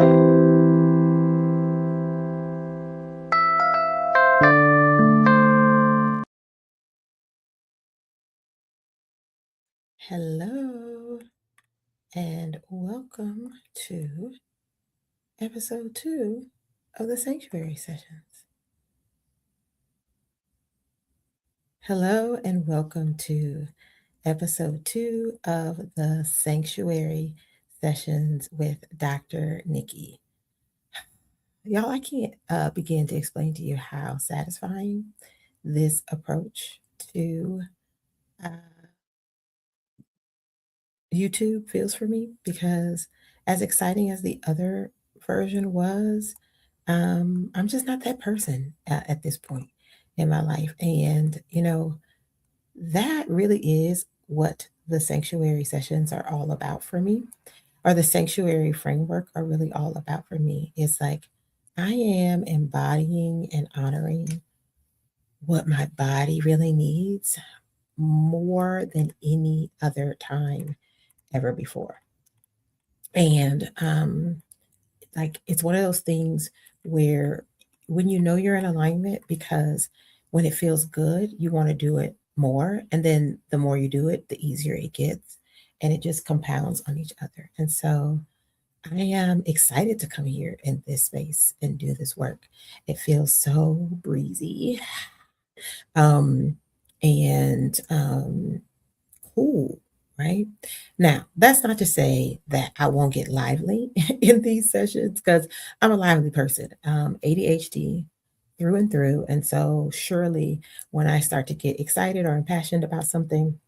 Hello, and welcome to episode 2 of the Sanctuary Sessions. Hello, and welcome to episode 2 of the Sanctuary Sessions with Dr. Nikki. Y'all, I can't begin to explain to you how satisfying this approach to uh, YouTube feels for me, because as exciting as the other version was, I'm just not that person at this point in my life. And, that really is what the sanctuary sessions are all about for me, or the sanctuary framework are really all about for me. It's like I am embodying and honoring what my body really needs more than any other time ever before. And like, it's one of those things where when you know you're in alignment, because when it feels good, you want to do it more. And then the more you do it, the easier it gets. And it just compounds on each other. And so I am excited to come here in this space and do this work. It feels so breezy. Um, and cool, right? Now, that's not to say that I won't get lively in these sessions, because I'm a lively person, ADHD through and through. And so, surely, when I start to get excited or impassioned about something,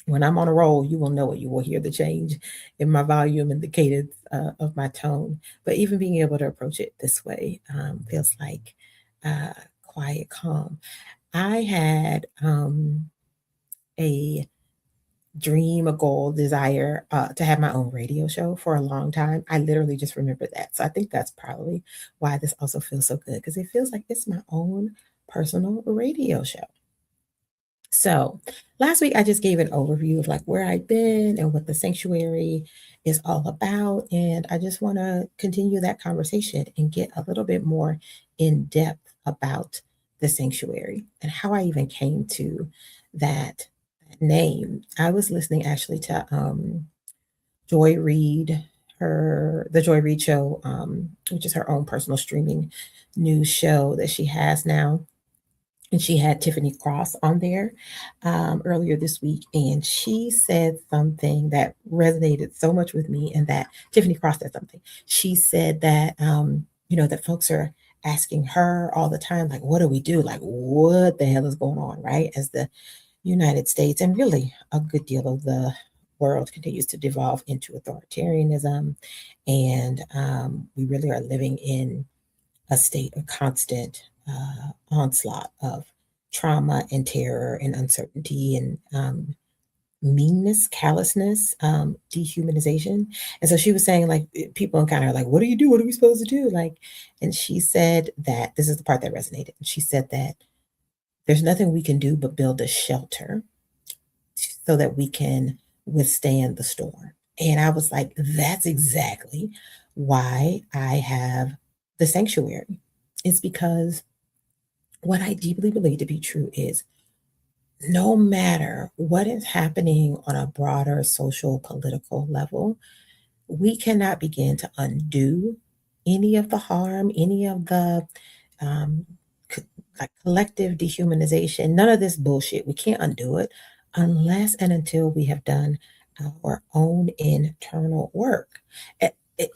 when I'm on a roll, you will know it. You will hear the change in my volume and the cadence of my tone. But even being able to approach it this way feels like uh, quiet calm. I had a dream, a goal, desire to have my own radio show for a long time. I literally just remember that. So I think that's probably why this also feels so good, because it feels like it's my own personal radio show. So last week I just gave an overview of like where I've been and what the sanctuary is all about. And I just want to continue that conversation and get a little bit more in depth about the sanctuary and how I even came to that name. I was listening actually to Joy Reid, the Joy Reid show, which is her own personal streaming news show that she has now, and she had Tiffany Cross on there earlier this week, and she said something that resonated so much with me. And that Tiffany Cross said something. She said that that folks are asking her all the time, like, "What do we do? Like, what the hell is going on?" Right? As the United States, and really a good deal of the world, continues to devolve into authoritarianism, and we really are living in a state of constant onslaught of trauma and terror and uncertainty and meanness, callousness, dehumanization. And so she was saying, like, people encounter like, what do you do? What are we supposed to do? Like, and she said that this is the part that resonated. She said that there's nothing we can do but build a shelter so that we can withstand the storm. And I was like, that's exactly why I have the sanctuary. It's because what I deeply believe to be true is no matter what is happening on a broader social, political level, we cannot begin to undo any of the harm, any of the um, like collective dehumanization, none of this bullshit. We can't undo it unless and until we have done our own internal work.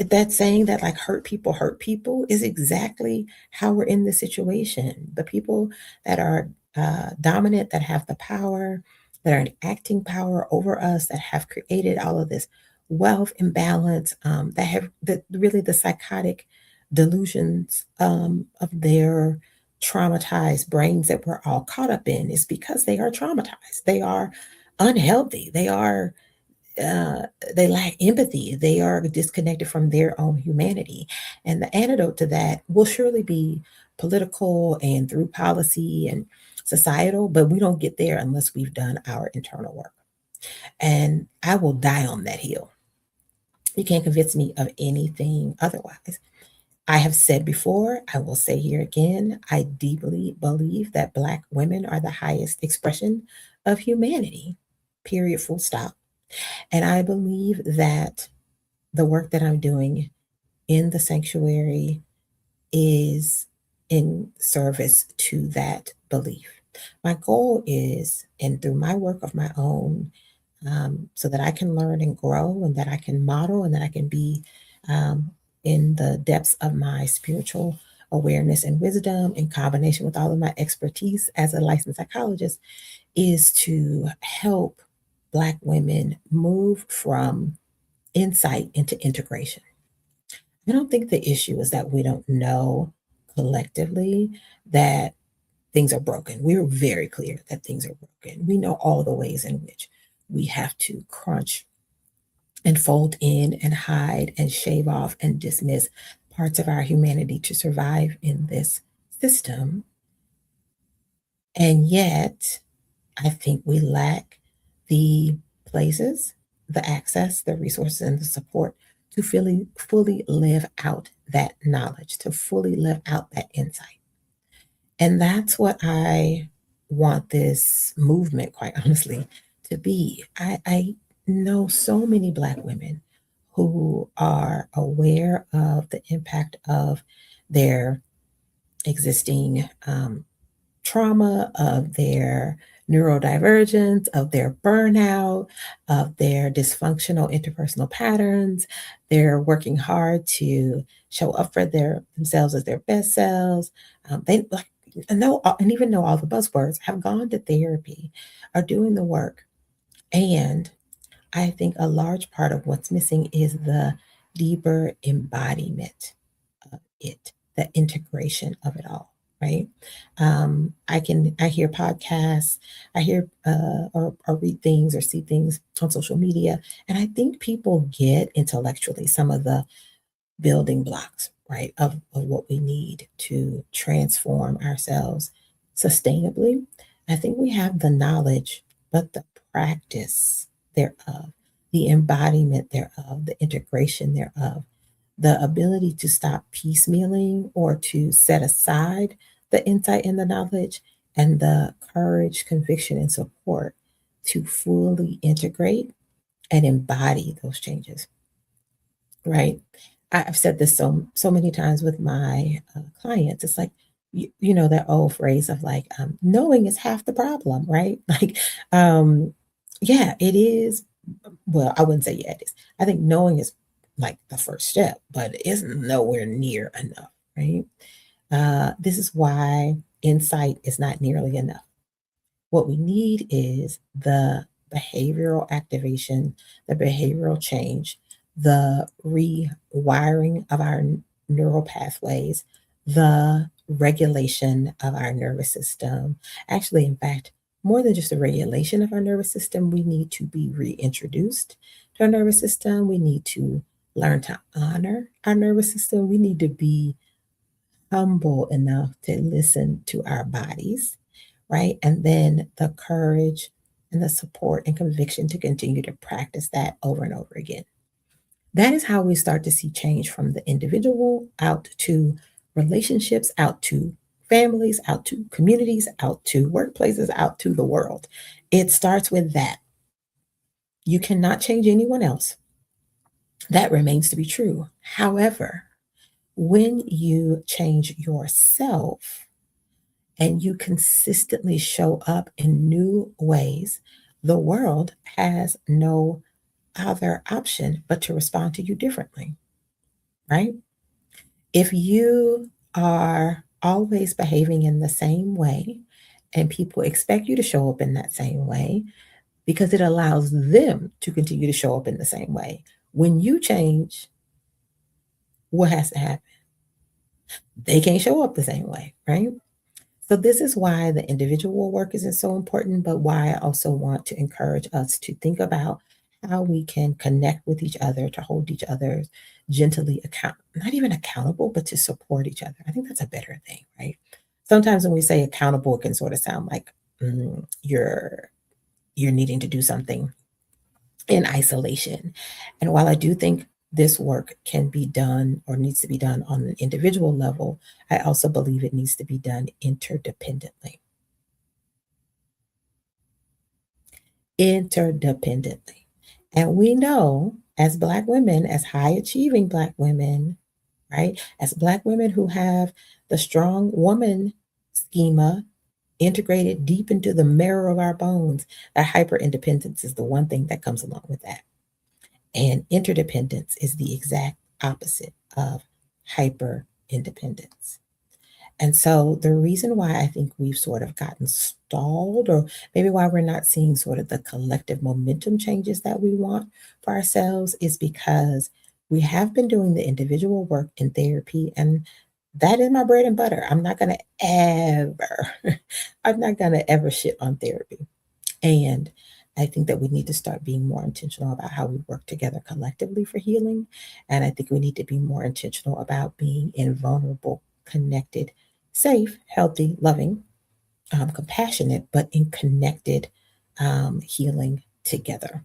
That saying that like hurt people is exactly how we're in this situation. The people that are dominant, that have the power, that are acting power over us, that have created all of this wealth imbalance, that have really the psychotic delusions of their traumatized brains that we're all caught up in, is because they are traumatized. They are unhealthy. Uh, they lack empathy. They are disconnected from their own humanity. And the antidote to that will surely be political and through policy and societal, but we don't get there unless we've done our internal work. And I will die on that hill. You can't convince me of anything otherwise. I have said before, I will say here again, I deeply believe that Black women are the highest expression of humanity, period, full stop. And I believe that the work that I'm doing in the sanctuary is in service to that belief. My goal is, and through my work of my own, so that I can learn and grow and that I can model and that I can be um, in the depths of my spiritual awareness and wisdom in combination with all of my expertise as a licensed psychologist, is to help Black women move from insight into integration. I don't think the issue is that we don't know collectively that things are broken. We're very clear that things are broken. We know all the ways in which we have to crunch and fold in and hide and shave off and dismiss parts of our humanity to survive in this system. And yet, I think we lack the places, the access, the resources, and the support to fully live out that knowledge, to fully live out that insight. And that's what I want this movement, quite honestly, to be. I know so many Black women who are aware of the impact of their existing trauma, of their neurodivergence, of their burnout, of their dysfunctional interpersonal patterns. They're working hard to show up for themselves as their best selves. They like know and even know all the buzzwords, have gone to therapy, are doing the work. And I think a large part of what's missing is the deeper embodiment of it, the integration of it all, right? I hear podcasts, I hear or read things or see things on social media, and I think people get intellectually some of the building blocks, right, of what we need to transform ourselves sustainably. I think we have the knowledge, but the practice thereof, the embodiment thereof, the integration thereof, the ability to stop piecemealing or to set aside the insight and the knowledge, and the courage, conviction, and support to fully integrate and embody those changes, right? I've said this so many times with my clients. It's like you know that old phrase of like knowing is half the problem, right? Like, um, yeah, it is. Well, I wouldn't say yeah, it is. I think knowing is like the first step, but it isn't nowhere near enough, right? This is why insight is not nearly enough. What we need is the behavioral activation, the behavioral change, the rewiring of our neural pathways, the regulation of our nervous system. Actually, in fact, more than just the regulation of our nervous system, we need to be reintroduced to our nervous system. We need to learn to honor our nervous system. We need to be humble enough to listen to our bodies, right? And then the courage and the support and conviction to continue to practice that over and over again. That is how we start to see change from the individual out to relationships, out to families, out to communities, out to workplaces, out to the world. It starts with that. You cannot change anyone else. That remains to be true. However, when you change yourself, and you consistently show up in new ways, the world has no other option but to respond to you differently, right? If you are always behaving in the same way and people expect you to show up in that same way because it allows them to continue to show up in the same way. When you change, what has to happen? They can't show up the same way, right? So this is why the individual work isn't so important, but why I also want to encourage us to think about how we can connect with each other, to hold each other gently not even accountable, but to support each other. I think that's a better thing, right? Sometimes when we say accountable, it can sort of sound like you're needing to do something in isolation. And while I do think this work can be done or needs to be done on an individual level, I also believe it needs to be done interdependently. Interdependently. And we know as Black women, as high achieving Black women, right? As Black women who have the strong woman schema integrated deep into the marrow of our bones, that hyper independence is the one thing that comes along with that. And interdependence is the exact opposite of hyper independence. And so the reason why I think we've sort of gotten stalled, or maybe why we're not seeing sort of the collective momentum changes that we want for ourselves, is because we have been doing the individual work in therapy, and that is my bread and butter. I'm not gonna ever shit on therapy. And I think that we need to start being more intentional about how we work together collectively for healing. And I think we need to be more intentional about being invulnerable, connected, safe, healthy, loving, compassionate, but in connected healing together.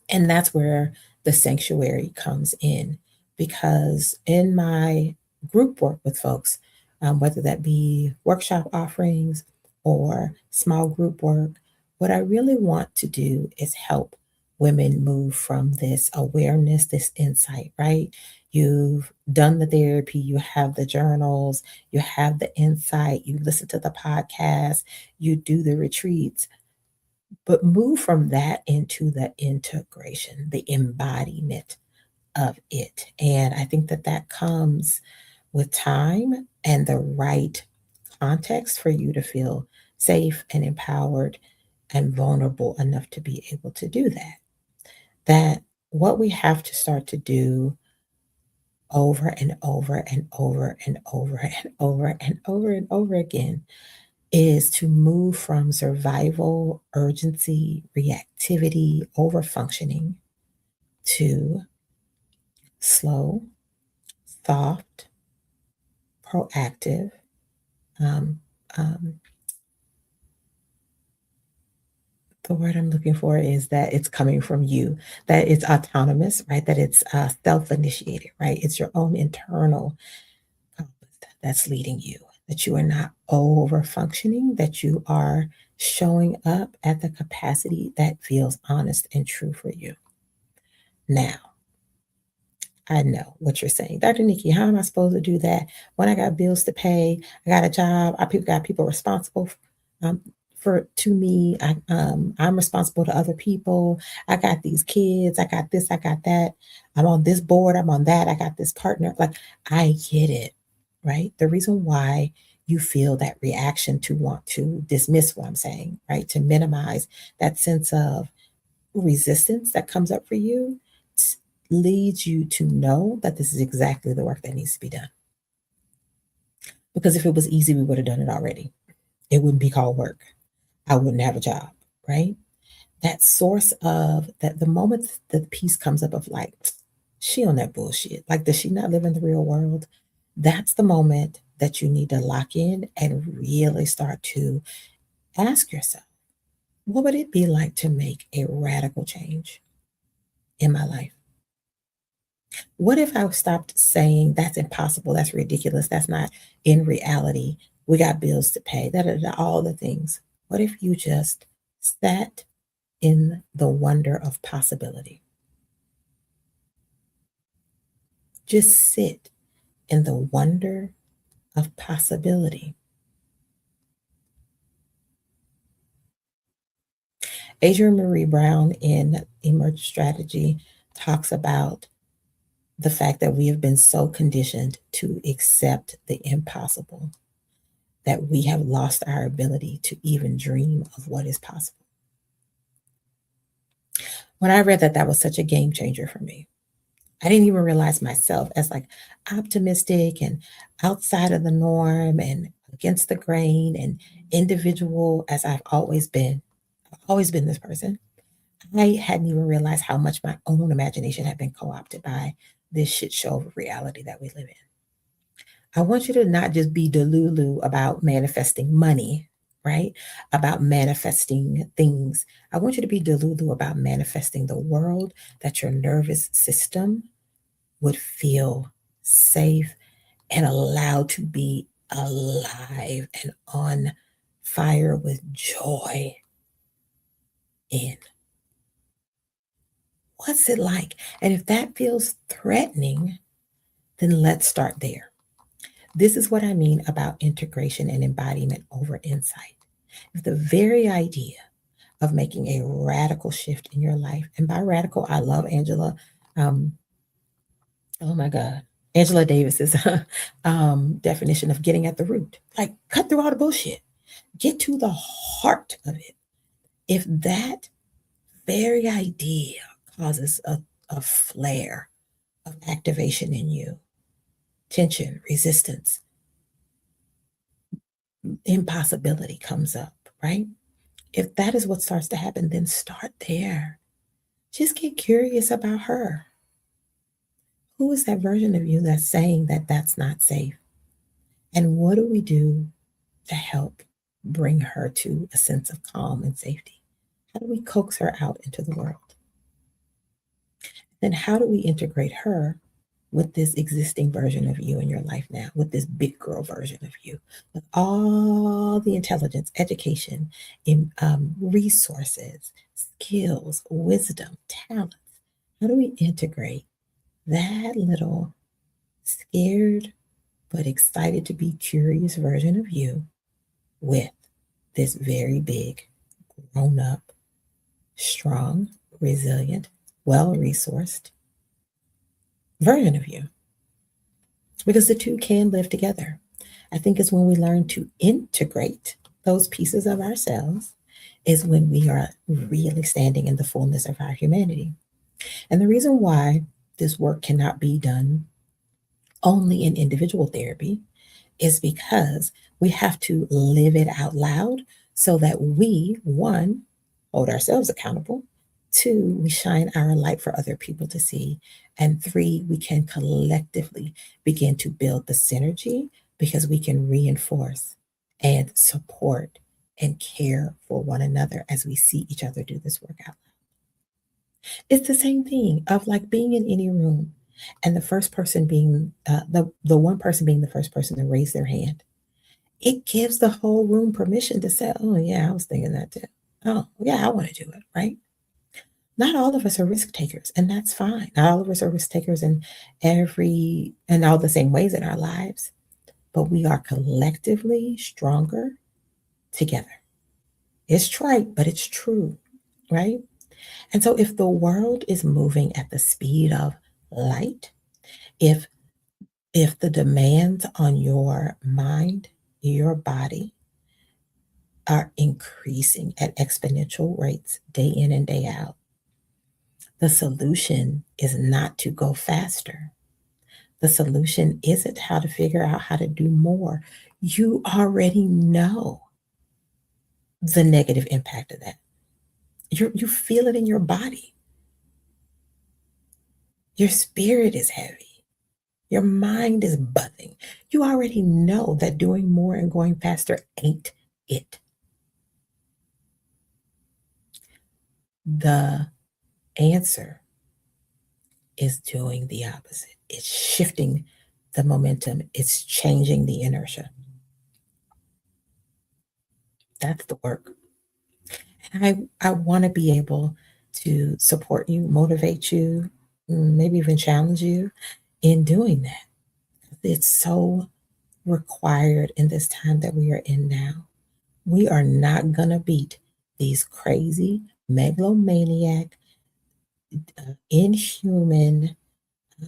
And that's where the sanctuary comes in, because in my group work with folks, whether that be workshop offerings or small group work, what I really want to do is help women move from this awareness, this insight, right? You've done the therapy, you have the journals, you have the insight, you listen to the podcast, you do the retreats, but move from that into the integration, the embodiment of it. And I think that that comes with time and the right context for you to feel safe and empowered and vulnerable enough to be able to do that. That what we have to start to do over and over and over and over and over and over and over again is to move from survival, urgency, reactivity, overfunctioning to slow, soft, proactive. Um, um, the word I'm looking for is that it's coming from you, that it's autonomous, right? That it's self initiated, right? It's your own internal compass that's leading you, that you are not over functioning, that you are showing up at the capacity that feels honest and true for you. Now, I know what you're saying. Dr. Nikki, how am I supposed to do that when I got bills to pay? I got a job. I got people responsible um, for to me. I'm responsible to other people. I got these kids. I got this. I got that. I'm on this board. I'm on that. I got this partner. Like, I get it, right? The reason why you feel that reaction to want to dismiss what I'm saying, right? To minimize that sense of resistance that comes up for you leads you to know that this is exactly the work that needs to be done. Because if it was easy, we would have done it already. It wouldn't be called work. I wouldn't have a job, right? That source of that, the moment that the piece comes up of like, she on that bullshit. Like, does she not live in the real world? That's the moment that you need to lock in and really start to ask yourself, what would it be like to make a radical change in my life? What if I stopped saying that's impossible, that's ridiculous, that's not in reality, we got bills to pay, da, da, da, all the things. What if you just sat in the wonder of possibility? Just sit in the wonder of possibility. Adrienne Marie Brown in Emerge Strategy talks about the fact that we have been so conditioned to accept the impossible that we have lost our ability to even dream of what is possible. When I read that, that was such a game changer for me. I didn't even realize myself as like optimistic and outside of the norm and against the grain and individual as I've always been. I've always been this person. I hadn't even realized how much my own imagination had been co opted by this shit show of reality that we live in. I want you to not just be delulu about manifesting money. right? About manifesting things. I want you to be delulu about manifesting the world that your nervous system would feel safe and allowed to be alive and on fire with joy in. What's it like? And if that feels threatening, then let's start there. This is what I mean about integration and embodiment over insight. If the very idea of making a radical shift in your life, and by radical, I love Angela. Um, oh my God. Angela Davis's definition of getting at the root, like cut through all the bullshit, get to the heart of it. If that very idea causes a flare of activation in you, tension, resistance, impossibility comes up, right? If that is what starts to happen, then start there. Just get curious about her. Who is that version of you that's saying that that's not safe? And what do we do to help bring her to a sense of calm and safety? How do we coax her out into the world? Then how do we integrate her with this existing version of you in your life now, with this big girl version of you, with all the intelligence, education, resources, skills, wisdom, talents? How do we integrate that little scared but excited to be curious version of you with this very big, grown up, strong, resilient, well resourced version of you? Because the two can live together. I think it's when we learn to integrate those pieces of ourselves is when we are really standing in the fullness of our humanity. And the reason why this work cannot be done only in individual therapy is because we have to live it out loud so that we, one, hold ourselves accountable, two, we shine our light for other people to see, and three, we can collectively begin to build the synergy because we can reinforce and support and care for one another as we see each other do this work out. It's the same thing of like being in any room and the first person being the one person being the first person to raise their hand. It gives the whole room permission to say, "Oh yeah, I was thinking that too. Oh yeah, I want to do it." Right? Not all of us are risk takers, and that's fine. Not all of us are risk takers in all the same ways in our lives, but we are collectively stronger together. It's trite, but it's true, right? And so if the world is moving at the speed of light, if if the demands on your mind, your body are increasing at exponential rates day in and day out, the solution is not to go faster. The solution isn't how to figure out how to do more. You already know the negative impact of that. You feel it in your body. Your spirit is heavy. Your mind is buzzing. You already know that doing more and going faster ain't it. The answer is doing the opposite. It's shifting the momentum, it's changing the inertia. That's the work. And I want to be able to support you, motivate you, maybe even challenge you in doing that. It's so required in this time that we are in now. We are not going to beat these crazy, megalomaniac, inhuman,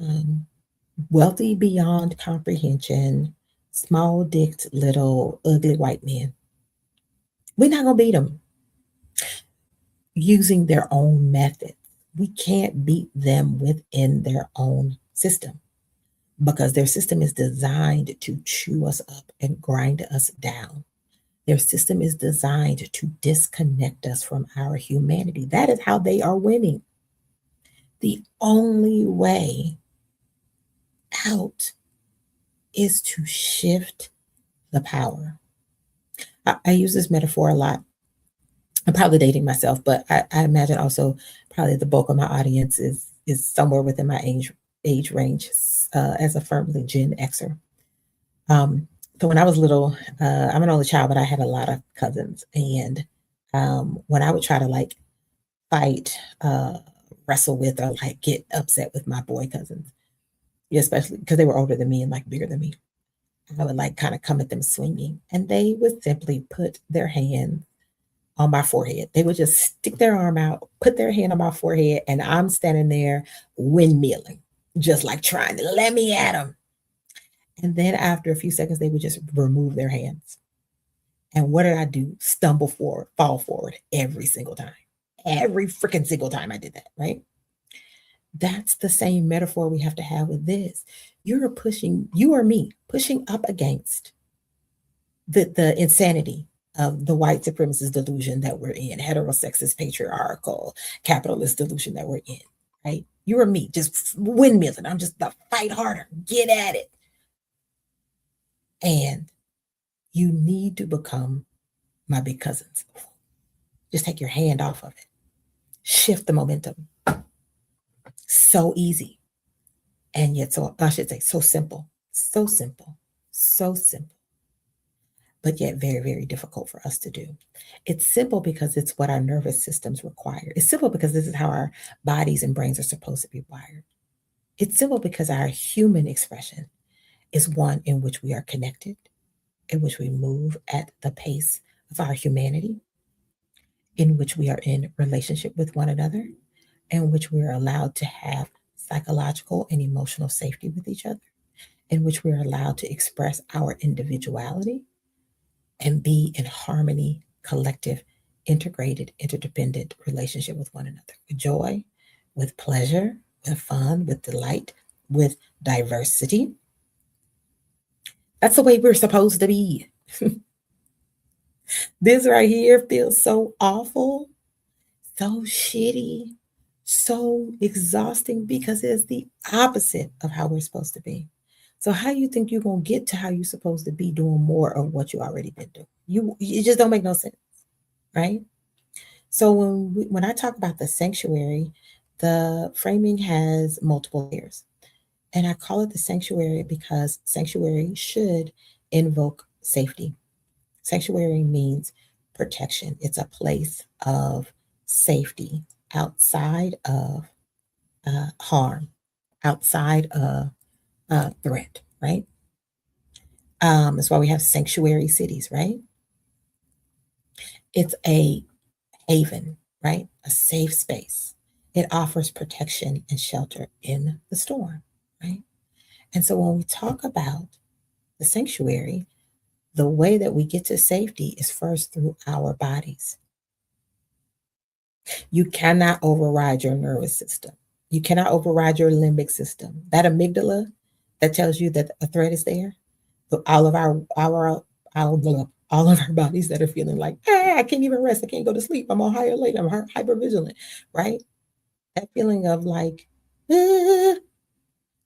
um, wealthy beyond comprehension, small dicked little ugly white men. We're not going to beat them using their own methods. We can't beat them within their own system because their system is designed to chew us up and grind us down. Their system is designed to disconnect us from our humanity. That is how they are winning. The only way out is to shift the power. I use this metaphor a lot. I'm probably dating myself, but I imagine also probably the bulk of my audience is somewhere within my age range, as a firmly Gen Xer. Um, so when I was little, I'm an only child, but I had a lot of cousins, and when I would try to like fight, wrestle with, or like get upset with my boy cousins, yeah, especially because they were older than me and like bigger than me, I would like kind of come at them swinging, and they would simply put their hand on my forehead. They would just stick their arm out, put their hand on my forehead, and I'm standing there windmilling, just like trying to let me at them. And then after a few seconds, they would just remove their hands. And what did I do? Stumble forward, fall forward every single time. Every freaking single time I did that, right? That's the same metaphor we have to have with this. You're pushing, you or me, pushing up against the insanity of the white supremacist delusion that we're in, heterosexist, patriarchal, capitalist delusion that we're in, right? You or me, just windmilling. I'm just the fight harder, get at it. And you need to become my big cousins. Just take your hand off of it. Shift the momentum. So easy. And yet, so I should say, so simple. So simple. So simple. But yet very, very difficult for us to do. It's simple because it's what our nervous systems require. It's simple because this is how our bodies and brains are supposed to be wired. It's simple because our human expression is one in which we are connected, in which we move at the pace of our humanity, in which we are in relationship with one another, in which we are allowed to have psychological and emotional safety with each other, in which we are allowed to express our individuality and be in harmony, collective, integrated, interdependent relationship with one another, with joy, with pleasure, with fun, with delight, with diversity. That's the way we're supposed to be. This right here feels so awful, so shitty, so exhausting because it's the opposite of how we're supposed to be. So how you think you're gonna get to how you're supposed to be doing more of what you already been doing? You it just don't make no sense, right? So when I talk about the sanctuary, the framing has multiple layers, and I call it the sanctuary because sanctuary should invoke safety. Sanctuary means protection. It's a place of safety outside of harm, outside of threat, right? That's why we have sanctuary cities, right? It's a haven, right? A safe space. It offers protection and shelter in the storm, right? And so when we talk about the sanctuary, the way that we get to safety is first through our bodies. You cannot override your nervous system. You cannot override your limbic system. That amygdala that tells you that a threat is there. All of all of our bodies that are feeling like, hey, I can't even rest. I can't go to sleep. I'm on high alert. I'm hyper vigilant, right? That feeling of like, ah,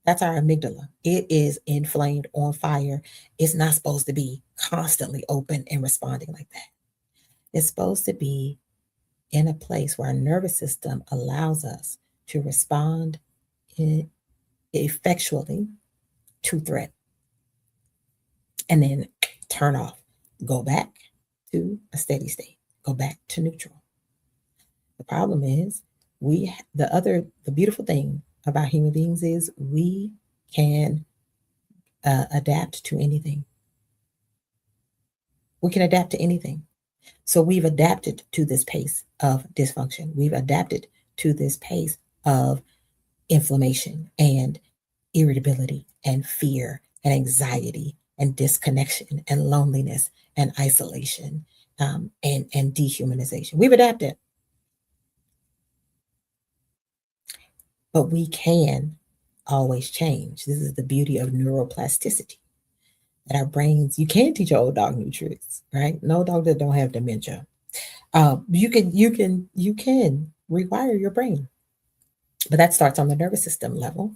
that's our amygdala. It is inflamed on fire. It's not supposed to be constantly open and responding like that. It's supposed to be in a place where our nervous system allows us to respond effectually to threat and then turn off, go back to a steady state, go back to neutral. The problem is the beautiful thing about human beings is we can adapt to anything. We can adapt to anything. So we've adapted to this pace of dysfunction. We've adapted to this pace of inflammation and irritability and fear and anxiety and disconnection and loneliness and isolation, and dehumanization. We've adapted, but we can always change. This is the beauty of neuroplasticity. That our brains, you can teach an old dog new tricks, right? No dog that don't have dementia. You can rewire your brain, but that starts on the nervous system level,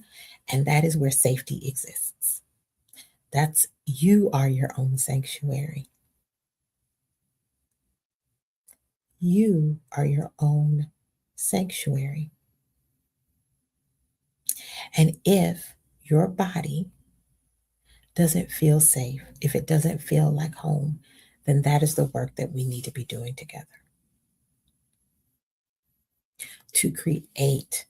and that is where safety exists. That's you are your own sanctuary. You are your own sanctuary. And if your body doesn't feel safe, if it doesn't feel like home, then that is the work that we need to be doing together to create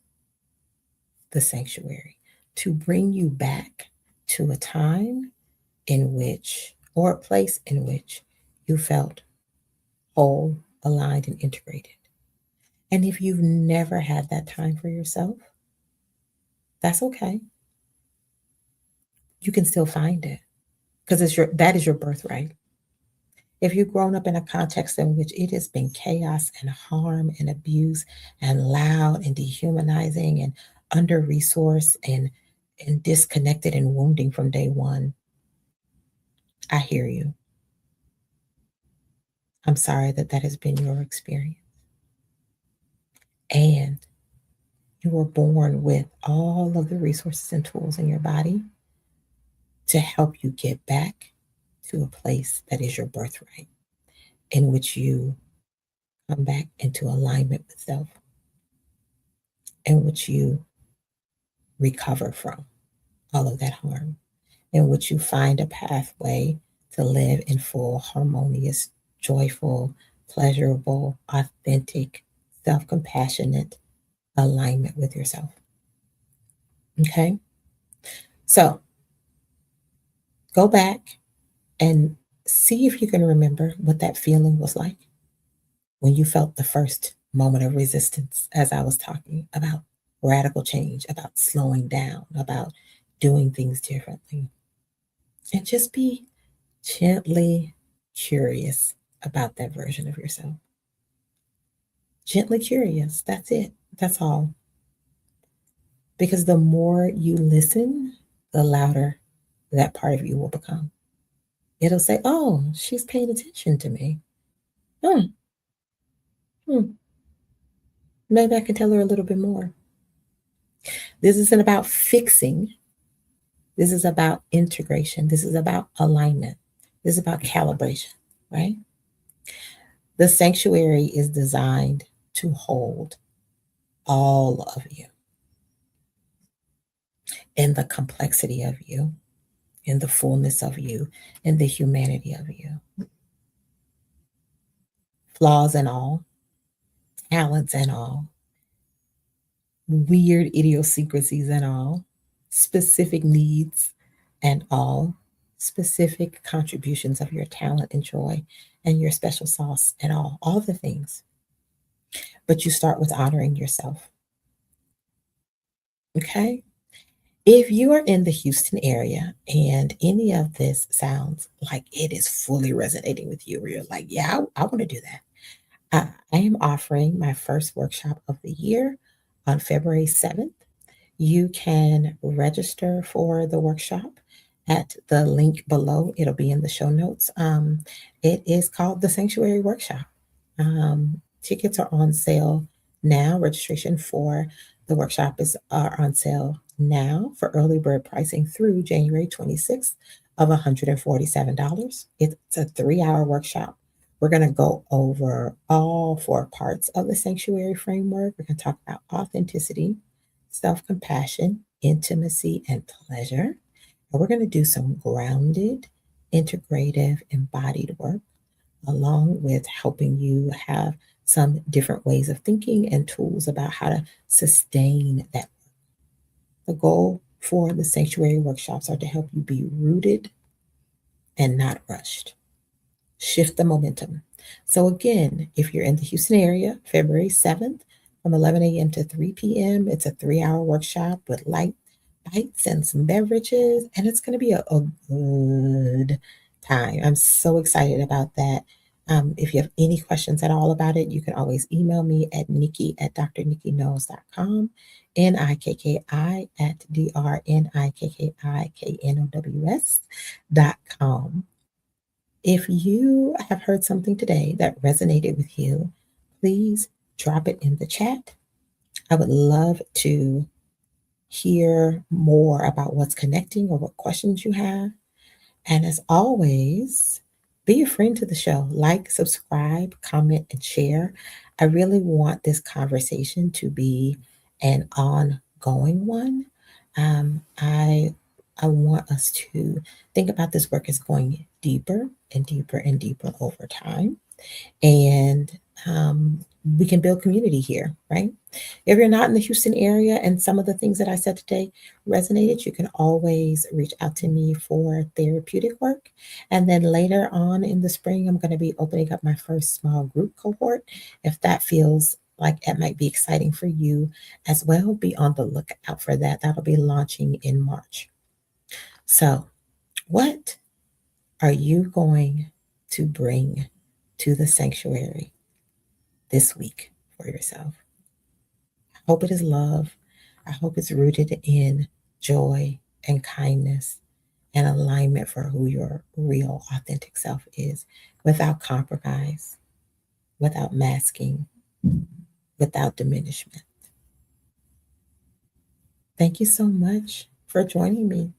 the sanctuary, to bring you back to a time in which, or a place in which you felt whole, aligned, and integrated. And if you've never had that time for yourself, that's okay. You can still find it because that is your birthright. If you've grown up in a context in which it has been chaos and harm and abuse and loud and dehumanizing and under resourced and disconnected and wounding from day one, I hear you. I'm sorry that that has been your experience. And you were born with all of the resources and tools in your body to help you get back to a place that is your birthright, in which you come back into alignment with self, in which you recover from all of that harm, in which you find a pathway to live in full, harmonious, joyful, pleasurable, authentic, self compassionate alignment with yourself. Okay? So go back and see if you can remember what that feeling was like when you felt the first moment of resistance, as I was talking about radical change, about slowing down, about doing things differently. And just be gently curious about that version of yourself. Gently curious. That's it. That's all. Because the more you listen, the louder that part of you will become. It'll say, oh, she's paying attention to me. Hmm, hmm. Maybe I can tell her a little bit more. This isn't about fixing. This is about integration. This is about alignment. This is about calibration, right? The sanctuary is designed to hold all of you in the complexity of you, in the fullness of you, in the humanity of you, flaws and all, talents and all, weird idiosyncrasies and all, specific needs and all, specific contributions of your talent and joy and your special sauce and all the things. But you start with honoring yourself. Okay? If you are in the Houston area and any of this sounds like it is fully resonating with you, where you're like, yeah, I want to do that. I am offering my first workshop of the year on February 7th. You can register for the workshop at the link below. It'll be in the show notes. It is called the Sanctuary Workshop. Tickets are on sale now. Registration for the workshop is are on sale now for early bird pricing through January 26th of $147. It's a 3-hour workshop. We're going to go over all 4 parts of the sanctuary framework. We're going to talk about authenticity, self compassion, intimacy, and pleasure. And we're going to do some grounded, integrative, embodied work, along with helping you have some different ways of thinking and tools about how to sustain that. The goal for the sanctuary workshops are to help you be rooted and not rushed. Shift the momentum. So, again, if you're in the Houston area, February 7th from 11 a.m. to 3 p.m., it's a 3-hour workshop with light bites and some beverages, and it's going to be a good time. I'm so excited about that. If you have any questions at all about it, you can always email me at Nikki at drnikkiknows.com, Nikki at drnikkikinows.com. If you have heard something today that resonated with you, please drop it in the chat. I would love to hear more about what's connecting or what questions you have. And as always, Be a friend to the show. Like, subscribe, comment, and share. I really want this conversation to be an ongoing one. I want us to think about this work as going deeper and deeper and deeper over time, and we can build community here, right? If you're not in the Houston area and some of the things that I said today resonated, you can always reach out to me for therapeutic work. And then later on in the spring, I'm going to be opening up my first small group cohort. If that feels like it might be exciting for you as well, be on the lookout for that. That'll be launching in March. So, what are you going to bring to the sanctuary this week for yourself? I hope it is love. I hope it's rooted in joy and kindness and alignment for who your real, authentic self is, without compromise, without masking, without diminishment. Thank you so much for joining me.